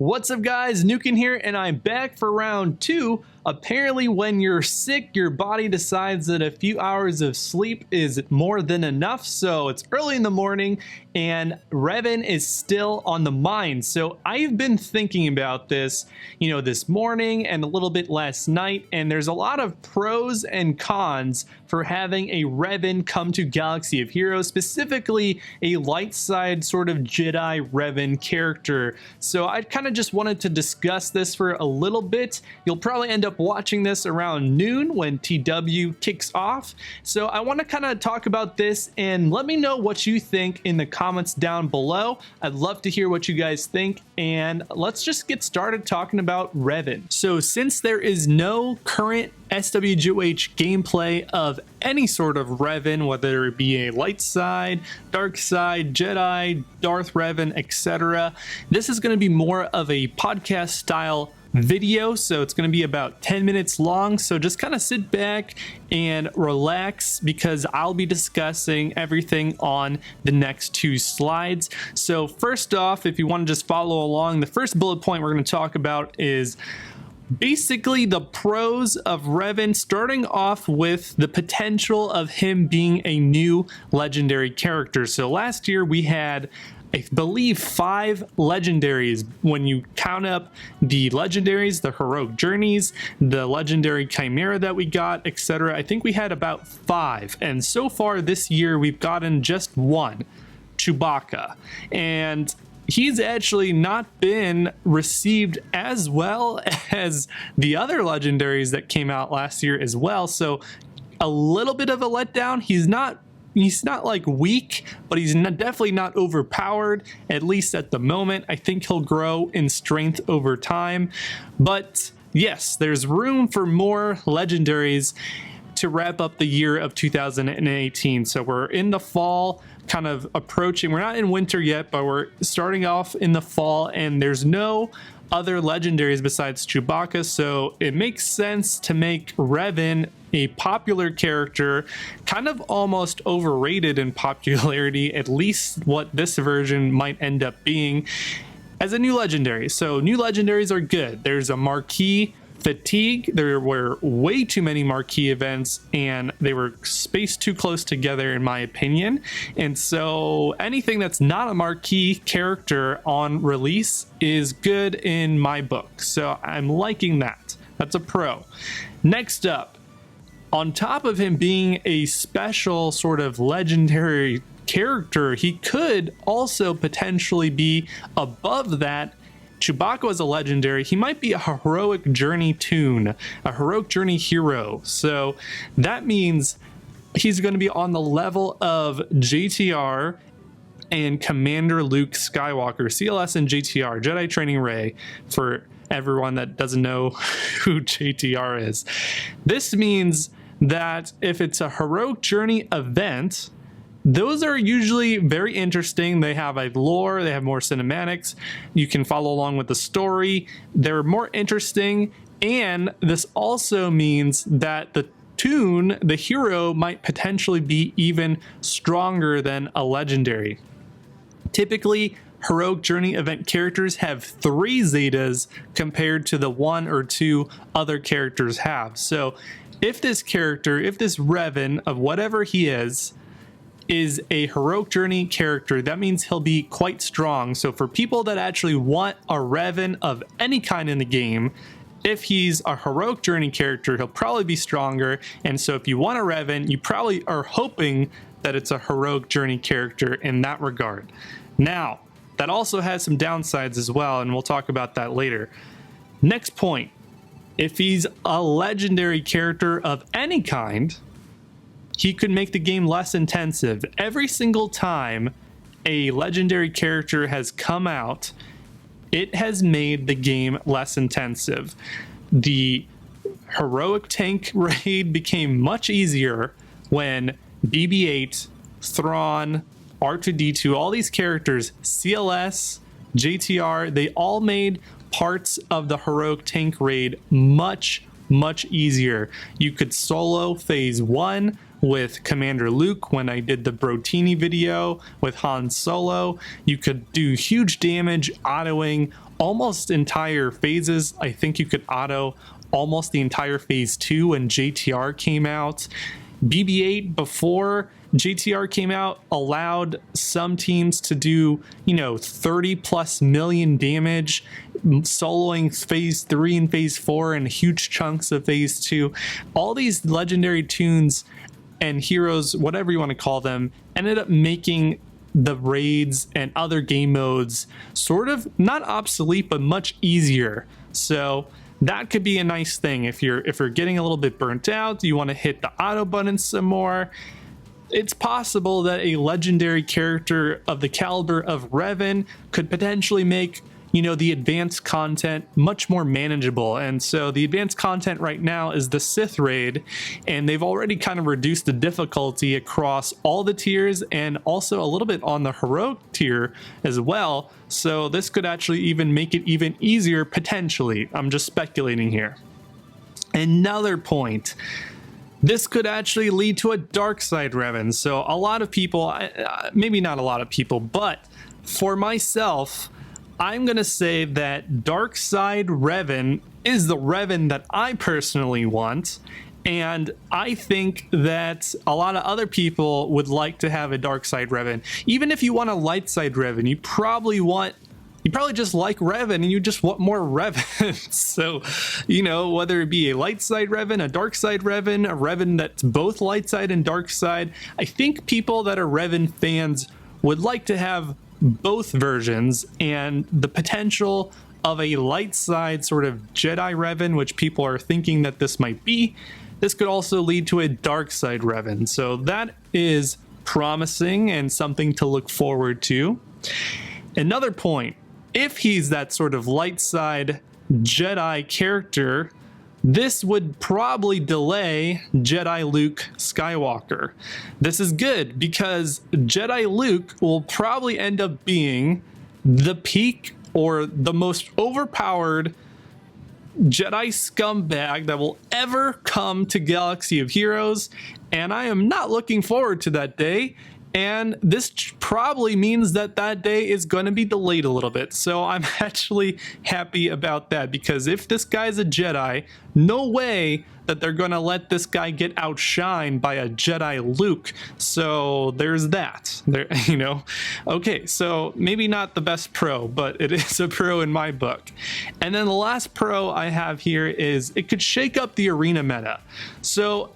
What's up guys, Nukin here, and I'm back for round 2. Apparently when you're sick, your body decides that a few hours of sleep is more than enough, so it's early in the morning and Revan is still on the mind. So I've been thinking about this, this morning and a little bit last night, and there's a lot of pros and cons for having a Revan come to Galaxy of Heroes, specifically a light side sort of Jedi Revan character. So I kind of just wanted to discuss this for a little bit. You'll probably end up watching this around noon when TW kicks off. So I want to kind of talk about this and let me know what you think in the comments down below. I'd love to hear what you guys think, and let's just get started talking about Revan. So since there is no current SwGoH gameplay of any sort of Revan, whether it be a light side, dark side, Jedi, Darth Revan, etc., this is going to be more of a podcast style video, so it's going to be about 10 minutes long. So just kind of sit back and relax because I'll be discussing everything on the next 2 slides. So first off, if you want to just follow along, the first bullet point we're going to talk about is basically the pros of Revan, starting off with the potential of him being a new legendary character. So last year we had, I believe, 5 legendaries when you count up the legendaries, the heroic journeys, the legendary chimera that we got, etc. I think we had about 5, and so far this year we've gotten just 1, Chewbacca, and he's actually not been received as well as the other legendaries that came out last year as well. So a little bit of a letdown. He's not like weak, but he's definitely not overpowered, at least at the moment. I think he'll grow in strength over time. But yes, there's room for more legendaries to wrap up the year of 2018. So we're in the fall, kind of approaching. We're not in winter yet, but we're starting off in the fall, and there's no other legendaries besides Chewbacca, so it makes sense to make Revan a popular character, kind of almost overrated in popularity, at least what this version might end up being, as a new legendary. So new legendaries are good. There's a marquee fatigue. There were way too many marquee events and they were spaced too close together in my opinion, and so anything that's not a marquee character on release is good in my book, so I'm liking that. That's a pro. Next up, on top of him being a special sort of legendary character, he could also potentially be above that. Chewbacca was a legendary. He might be a heroic journey toon, a heroic journey hero. So that means he's going to be on the level of JTR and Commander Luke Skywalker, CLS and JTR, Jedi Training Ray, for everyone that doesn't know who JTR is. This means that if it's a heroic journey event, those are usually very interesting. They have a lore, they have more cinematics, you can follow along with the story, they're more interesting, and this also means that the toon, the hero, might potentially be even stronger than a legendary. Typically, heroic journey event characters have 3 zetas compared to the 1 or 2 other characters have. So if this character, if this Revan of whatever he is a heroic journey character, that means he'll be quite strong. So for people that actually want a Revan of any kind in the game, if he's a heroic journey character, he'll probably be stronger. And so if you want a Revan, you probably are hoping that it's a heroic journey character in that regard. Now, that also has some downsides as well, and we'll talk about that later. Next point, if he's a legendary character of any kind, he could make the game less intensive. Every single time a legendary character has come out, it has made the game less intensive. The heroic tank raid became much easier when BB-8, Thrawn, R2-D2, all these characters, CLS, JTR, they all made parts of the heroic tank raid much easier. You could solo phase 1 with Commander Luke when I did the Brotini video with Han Solo. You could do huge damage autoing almost entire phases. I think you could auto almost the entire phase 2 when JTR came out. BB-8 before JTR came out allowed some teams to do, 30 plus million damage, soloing phase 3 and phase 4 and huge chunks of phase 2. All these legendary tunes and heroes, whatever you want to call them, ended up making the raids and other game modes sort of not obsolete, but much easier. So that could be a nice thing if you're getting a little bit burnt out, you want to hit the auto button some more. It's possible that a legendary character of the caliber of Revan could potentially make, the advanced content much more manageable. And so the advanced content right now is the Sith raid, and they've already kind of reduced the difficulty across all the tiers and also a little bit on the heroic tier as well. So this could actually even make it even easier potentially. I'm just speculating here. Another point. This could actually lead to a dark side Revan. So a lot of people, maybe not a lot of people, but for myself, I'm going to say that dark side Revan is the Revan that I personally want. And I think that a lot of other people would like to have a dark side Revan. Even if you want a light side Revan, you probably just like Revan and you just want more Revans. So, whether it be a light side Revan, a dark side Revan, a Revan that's both light side and dark side, I think people that are Revan fans would like to have both versions, and the potential of a light side sort of Jedi Revan, which people are thinking that this might be, this could also lead to a dark side Revan. So that is promising and something to look forward to. Another point, if he's that sort of light side Jedi character, this would probably delay Jedi Luke Skywalker. This is good because Jedi Luke will probably end up being the peak or the most overpowered Jedi scumbag that will ever come to Galaxy of Heroes, and I am not looking forward to that day. And this probably means that day is going to be delayed a little bit. So I'm actually happy about that, because if this guy's a Jedi, no way that they're going to let this guy get outshined by a Jedi Luke. So there's that. Okay, so maybe not the best pro, but it is a pro in my book. And then the last pro I have here is it could shake up the arena meta. So,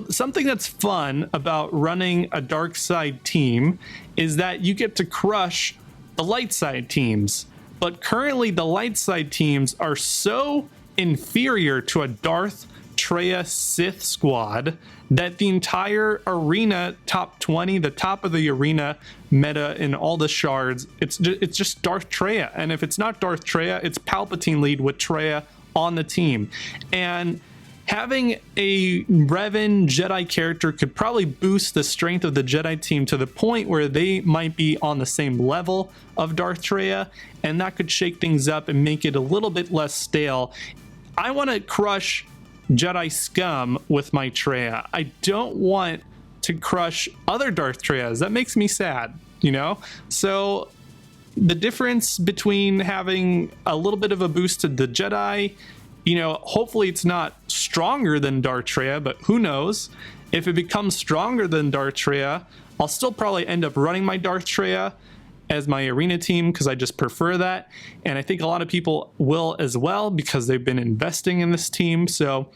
something that's fun about running a dark side team is that you get to crush the light side teams. But currently the light side teams are so inferior to a Darth TRAI Sith squad that the entire arena top 20, the top of the arena meta in all the shards, it's just Darth TRAI. And if it's not Darth TRAI, it's Palpatine lead with TRAI on the team. And having a Revan Jedi character could probably boost the strength of the Jedi team to the point where they might be on the same level of Darth TRAI, and that could shake things up and make it a little bit less stale. I want to crush Jedi scum with my TRAI. I don't want to crush other Darth TRAIs. That makes me sad, So the difference between having a little bit of a boost to the Jedi, hopefully it's not stronger than Darth TRAI, but who knows? If it becomes stronger than Darth TRAI, I'll still probably end up running my Darth TRAI as my arena team because I just prefer that. And I think a lot of people will as well because they've been investing in this team. So,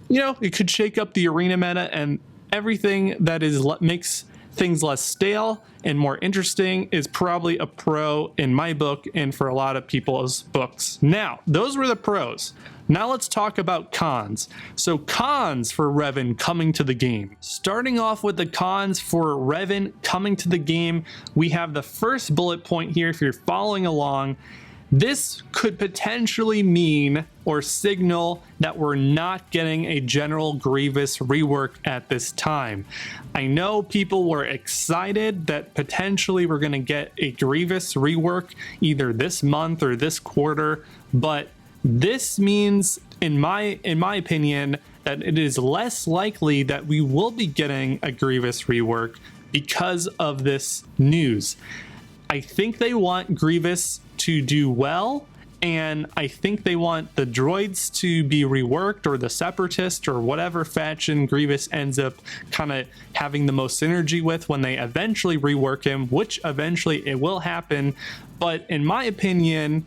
it could shake up the arena meta, and everything that makes things less stale and more interesting is probably a pro in my book and for a lot of people's books. Now, those were the pros. Now let's talk about cons. So cons for Revan coming to the game. Starting off with the cons for Revan coming to the game, we have the first bullet point here if you're following along. This could potentially mean or signal that we're not getting a general Grievous rework at this time. I know people were excited that potentially we're going to get a Grievous rework either this month or this quarter, but this means, in my opinion, that it is less likely that we will be getting a Grievous rework because of this news. I think they want Grievous to do well, and I think they want the droids to be reworked, or the separatist, or whatever faction Grievous ends up kind of having the most synergy with when they eventually rework him, which eventually it will happen. But in my opinion,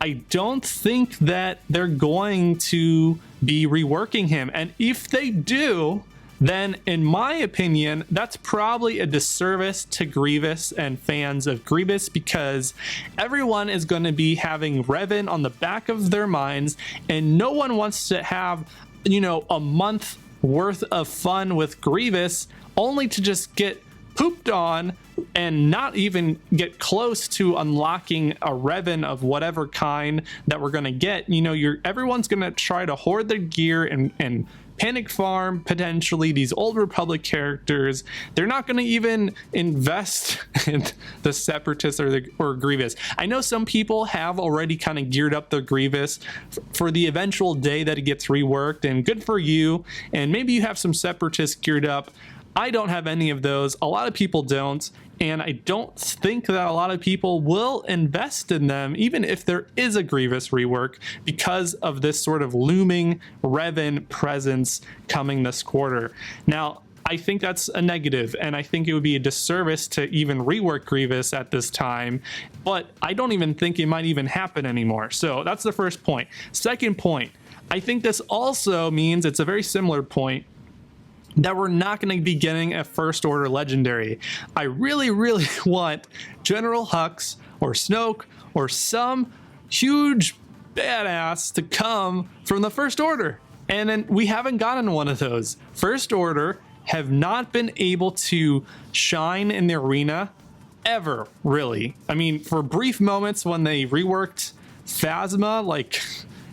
I don't think that they're going to be reworking him. And if they do, then in my opinion, that's probably a disservice to Grievous and fans of Grievous, because everyone is going to be having Revan on the back of their minds, and no one wants to have, you know, a month worth of fun with Grievous only to just get pooped on and not even get close to unlocking a Revan of whatever kind that we're going to get. You know, everyone's going to try to hoard their gear and panic farm potentially these old Republic characters. They're not going to even invest in the separatists or Grievous. I know some people have already kind of geared up their Grievous for the eventual day that it gets reworked, and good for you. And maybe you have some separatists geared up. I don't have any of those. A lot of people don't. And I don't think that a lot of people will invest in them, even if there is a Grievous rework, because of this sort of looming Revan presence coming this quarter. Now, I think that's a negative, and I think it would be a disservice to even rework Grievous at this time, but I don't even think it might even happen anymore. So that's the first point. Second point, I think this also means, it's a very similar point, that we're not going to be getting a First Order Legendary. I really, really want General Hux or Snoke or some huge badass to come from the First Order. And then we haven't gotten one of those. First Order have not been able to shine in the arena ever, really. I mean, for brief moments when they reworked Phasma, like,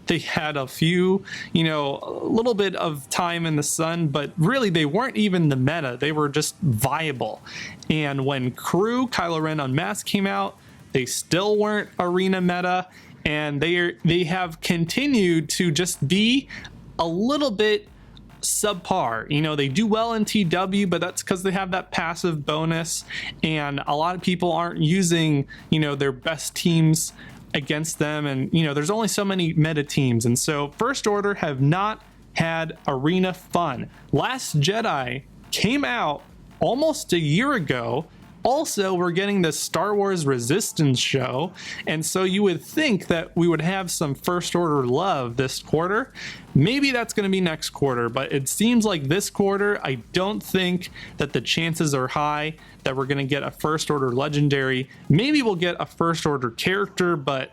they had a few, you know, a little bit of time in the sun, but really they weren't even the meta. They were just viable. And when Kylo Ren Unmasked came out, they still weren't arena meta, and they have continued to just be a little bit subpar. You know, they do well in TW, but that's because they have that passive bonus, and a lot of people aren't using, you know, their best teams against them, and you know, there's only so many meta teams, and so First Order have not had arena fun. Last Jedi came out almost a year ago. Also, we're getting the Star Wars Resistance show, and so you would think that we would have some First Order love this quarter. Maybe that's going to be next quarter, but it seems like this quarter, I don't think that the chances are high that we're going to get a First Order Legendary. Maybe we'll get a First Order character, but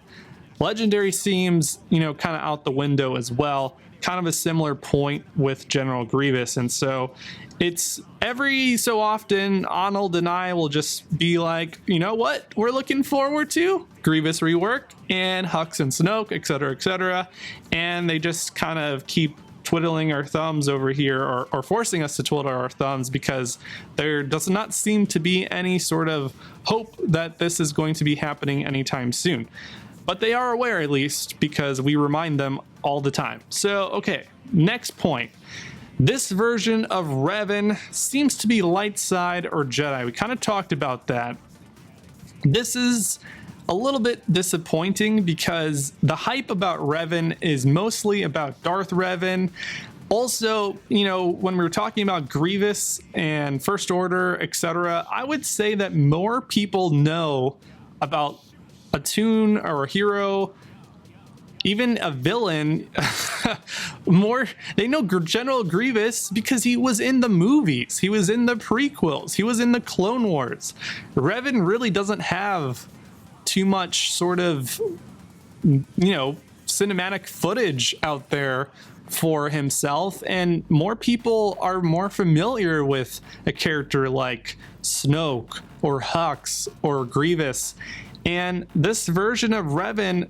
Legendary seems, you know, kind of out the window as well. Kind of a similar point with General Grievous, and so it's every so often Arnold and I will just be like, you know what we're looking forward to? Grievous rework and Hux and Snoke, etc., etc. And they just kind of keep twiddling our thumbs over here, or forcing us to twiddle our thumbs, because there does not seem to be any sort of hope that this is going to be happening anytime soon. But they are aware, at least, because we remind them all the time. So, okay, next point. This version of Revan seems to be light side or Jedi. We kind of talked about that. This is a little bit disappointing because the hype about Revan is mostly about Darth Revan. Also, you know, when we were talking about Grievous and First Order, etc., I would say that more people know about a toon or a hero, even a villain, they know General Grievous because he was in the movies, he was in the prequels, he was in the Clone Wars. Revan really doesn't have too much sort of, you know, cinematic footage out there for himself, and more people are more familiar with a character like Snoke or Hux or Grievous. And this version of Revan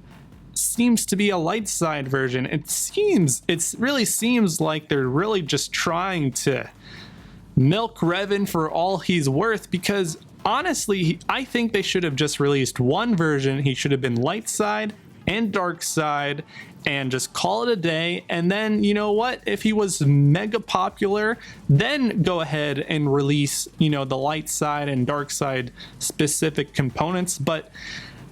seems to be a light side version. It really seems like they're really just trying to milk Revan for all he's worth, because honestly, I think they should have just released one version. He should have been light side and dark side and just call it a day. And then, you know what, if he was mega popular, then go ahead and release, you know, the light side and dark side specific components. But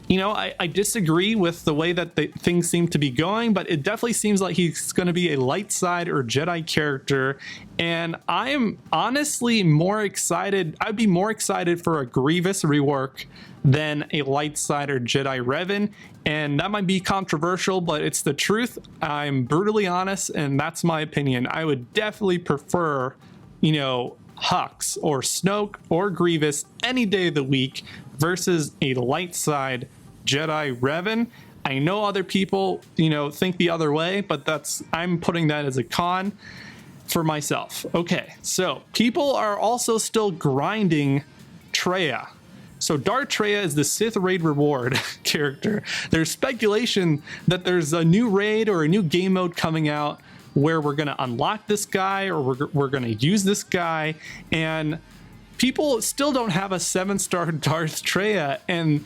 you know, I disagree with the way that things seem to be going, but it definitely seems like he's going to be a light side or Jedi character. And I am honestly more excited. I'd be more excited for a Grievous rework than a light side or Jedi Revan. And that might be controversial, but it's the truth. I'm brutally honest, and that's my opinion. I would definitely prefer, you know, Hux or Snoke or Grievous any day of the week versus a light side Jedi Revan. I know other people, you know, think the other way, but I'm putting that as a con for myself. Okay, so people are also still grinding TRAI. So Darth TRAI is the Sith raid reward character. There's speculation that there's a new raid or a new game mode coming out where we're going to unlock this guy or we're going to use this guy, and people still don't have a 7-star Darth TRAI. And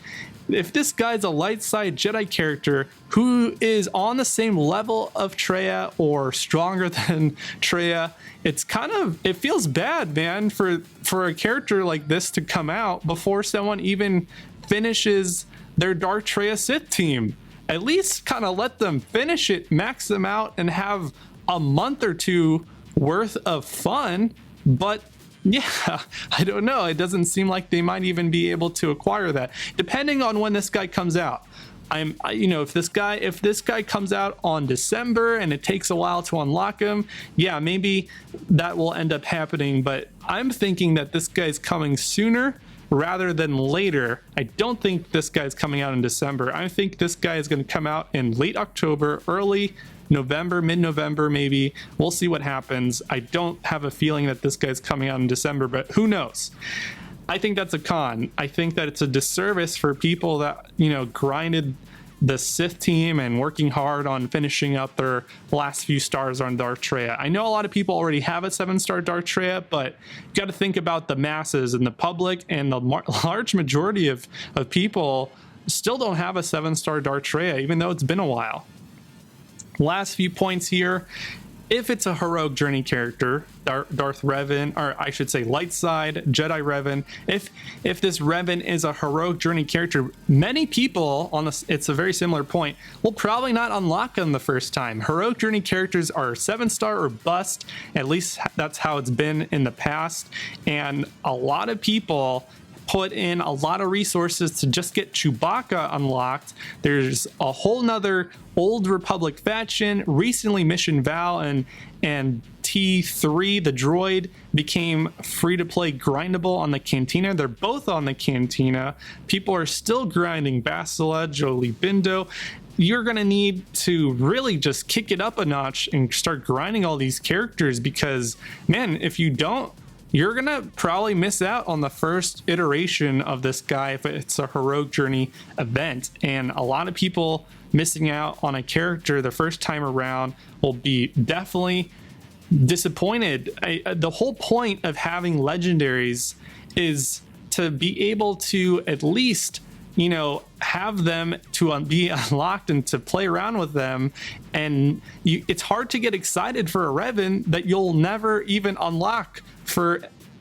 if this guy's a light side Jedi character who is on the same level of TRAI or stronger than TRAI, it feels bad, man, for a character like this to come out before someone even finishes their Darth TRAI Sith team. At least kind of let them finish it, max them out, and have a month or two worth of fun. But yeah, I don't know. It doesn't seem like they might even be able to acquire that, depending on when this guy comes out. You know, if this guy comes out on December and it takes a while to unlock him, yeah, maybe that will end up happening. But I'm thinking that this guy's coming sooner rather than later. I don't think this guy's coming out in December. I think this guy is going to come out in late October, early November, mid-November maybe. We'll see what happens. I don't have a feeling that this guy's coming out in December, but who knows? I think that's a con. I think that it's a disservice for people that, you know, grinded the Sith team and working hard on finishing up their last few stars on Darth TRAI. I know a lot of people already have a 7-star Darth TRAI, but you got to think about the masses and the public, and the large majority of people still don't have a 7-star Darth TRAI, even though it's been a while. Last few points here. If it's a heroic journey character, Darth Revan, or I should say light side Jedi Revan, if this Revan is a heroic journey character, many people on this, it's a very similar point, will probably not unlock them the first time. Heroic journey characters are 7-star or bust. At least that's how it's been in the past. And a lot of people put in a lot of resources to just get Chewbacca unlocked. There's a whole nother Old Republic faction. Recently, Mission Val and T3, the droid, became free-to-play grindable on the Cantina. They're both on the Cantina. People are still grinding Bastila, Jolie Bindo. You're going to need to really just kick it up a notch and start grinding all these characters, because, man, if you don't, you're going to probably miss out on the first iteration of this guy if it's a heroic journey event. And a lot of people missing out on a character the first time around will be definitely disappointed. The whole point of having legendaries is to be able to at least, you know, have them to be unlocked and to play around with them. And it's hard to get excited for a Revan that you'll never even unlock,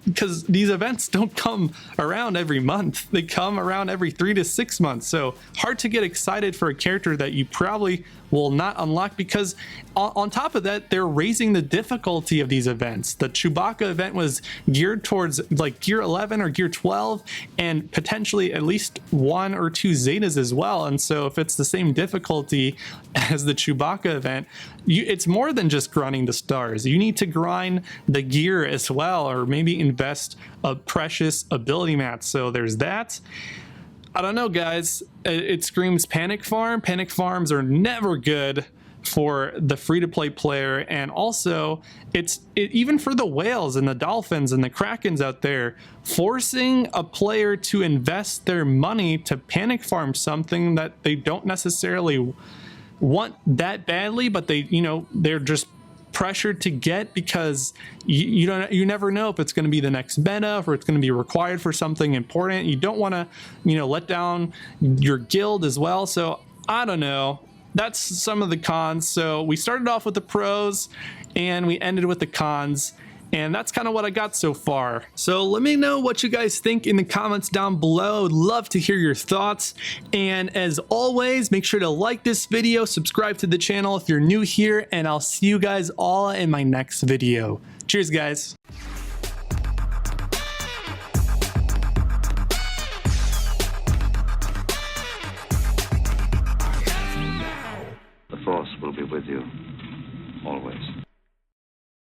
because these events don't come around every month. They come around every 3 to 6 months. So hard to get excited for a character that you probably will not unlock, because on top of that, they're raising the difficulty of these events. The Chewbacca event was geared towards like gear 11 or gear 12, and potentially at least 1 or 2 Zetas as well. And so if it's the same difficulty as the Chewbacca event, it's more than just grinding the stars. You need to grind the gear as well, or maybe invest a precious ability mat. So there's that. I don't know, guys. It screams panic farm. Panic farms are never good for the free-to-play player, and also even for the whales and the dolphins and the krakens out there, forcing a player to invest their money to panic farm something that they don't necessarily want that badly, but they're just pressured to get, because you never know if it's going to be the next meta or it's going to be required for something important. You don't want to let down your guild as well. So I don't know. That's some of the cons. So we started off with the pros and we ended with the cons. And that's kind of what I got so far. So let me know what you guys think in the comments down below. I'd love to hear your thoughts. And as always, make sure to like this video, subscribe to the channel if you're new here, and I'll see you guys all in my next video. Cheers, guys. The Force will be with you.